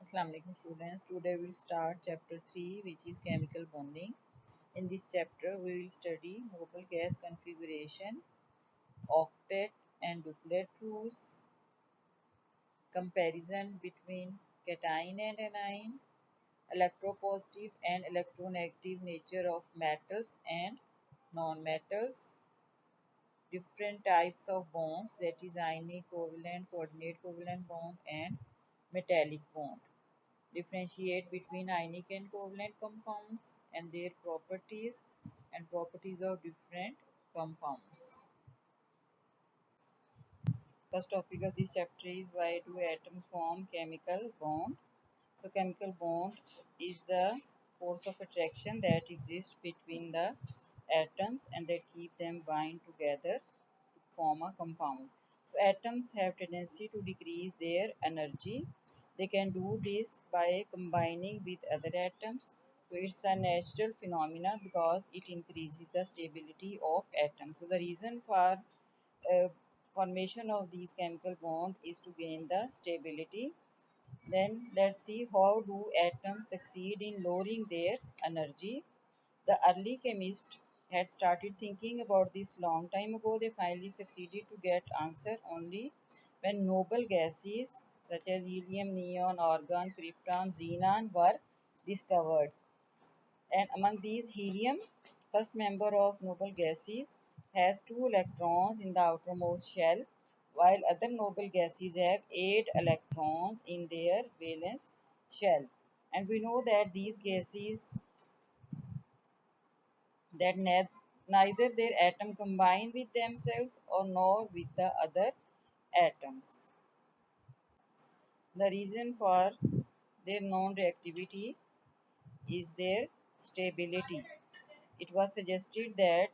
Assalamu alaikum students. Today we'll start chapter 3 which is chemical bonding. In this chapter we will study noble gas configuration, octet and duplet rules, comparison between cation and anion, electropositive and electronegative nature of metals and non-metals, different types of bonds, that is ionic covalent, coordinate covalent bond and metallic bond. Differentiate between ionic and covalent compounds and their properties and properties of different compounds. First topic of this chapter is why do atoms form chemical bond. So chemical bond is the force of attraction that exists between the atoms and that keep them bind together to form a compound. So atoms have tendency to decrease their energy. They can do this by combining with other atoms. So it's a natural phenomena because it increases the stability of atoms. So the reason for uh, formation of these chemical bond is to gain the stability. Then let's see how do atoms succeed in lowering their energy. The early chemists had started thinking about this long time ago. They finally succeeded to get answer only when noble gases such as helium, neon, argon, krypton, xenon were discovered. And among these, helium, first member of noble gases, has 2 electrons in the outermost shell, while other noble gases have 8 electrons in their valence shell. And we know that these gases that neither their atom combine with themselves or nor with the other atoms. The reason for their non-reactivity is their stability. It was suggested that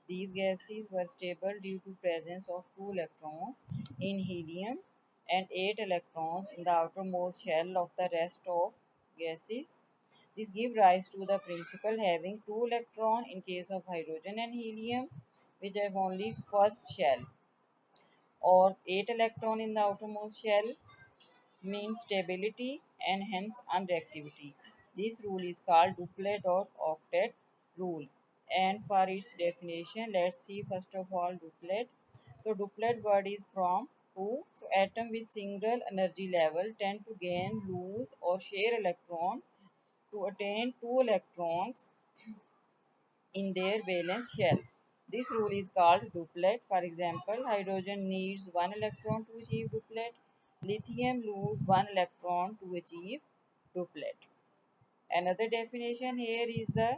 these gases were stable due to presence of 2 electrons in helium and 8 electrons in the outermost shell of the rest of gases. This gives rise to the principle having 2 electrons in case of hydrogen and helium, which have only first shell, or 8 electrons in the outermost shell means stability and hence unreactivity. This rule is called duplet or octet rule. And for its definition, let's see first of all duplet. So duplet word is from two. So atom with single energy level tend to gain, lose or share electron to attain 2 electrons in their valence shell. This rule is called duplet. For example, hydrogen needs 1 electron to achieve duplet. Lithium loses 1 electron to achieve duplet. Another definition here is the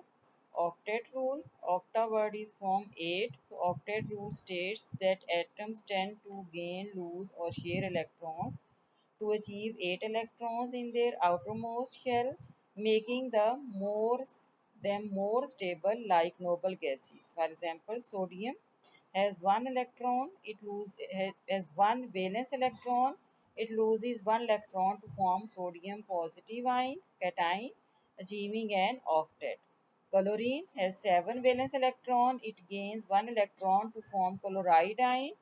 octet rule. Octa word is from 8. So octet rule states that atoms tend to gain, lose or share electrons to achieve 8 electrons in their outermost shell, making them more stable like noble gases. For example, sodium has 1 electron, has one valence electron, it loses 1 electron to form sodium positive ion, cation, achieving an octet. Chlorine has 7 valence electron, it gains 1 electron to form chloride ion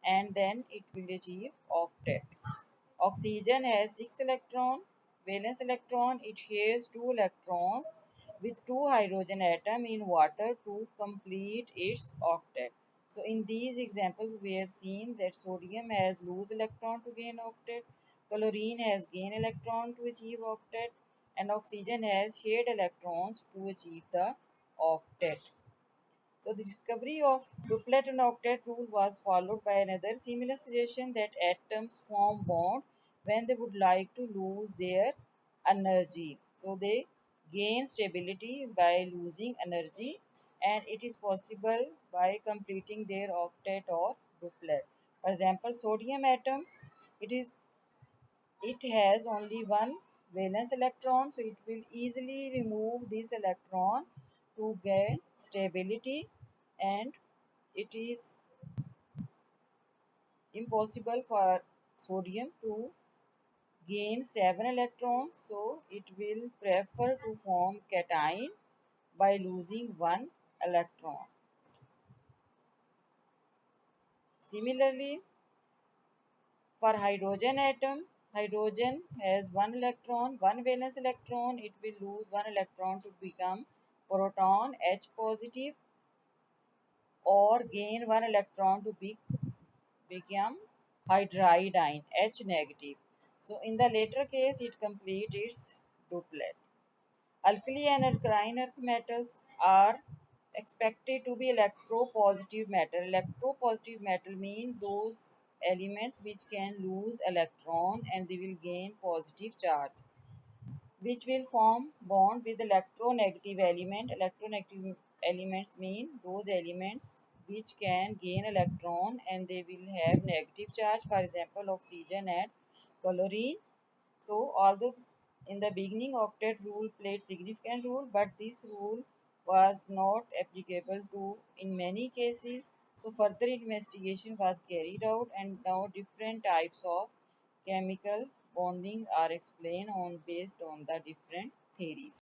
and then it will achieve octet. Oxygen has 6 electron, valence electron, it shares 2 electrons with 2 hydrogen atom in water to complete its octet. So in these examples we have seen that sodium has lose electron to gain octet, chlorine has gain electron to achieve octet and oxygen has shared electrons to achieve the octet. So the discovery of duplet and octet rule was followed by another similar suggestion that atoms form bond when they would like to lose their energy. So they gain stability by losing energy and it is possible by completing their octet or duplet. For example, sodium atom, it is it has only one valence electron, so it will easily remove this electron to gain stability and it is impossible for sodium to gain 7 electrons, so it will prefer to form cation by losing 1 electron. Similarly, for hydrogen atom, Hydrogen has one electron, one valence electron. It will lose one electron to become proton H positive, or gain one electron to become hydride ion H negative. So in the later case, it completes its duplet. Alkali and alkaline earth metals are expected to be electropositive metal. Electropositive metal mean those elements which can lose electron and they will gain positive charge, which will form bond with electronegative element. Electronegative elements mean those elements which can gain electron and they will have negative charge. For example, oxygen and chlorine. So, although in the beginning octet rule played significant role, but this rule was not applicable to in many cases. So, further investigation was carried out, and now different types of chemical bonding are explained on based on the different theories.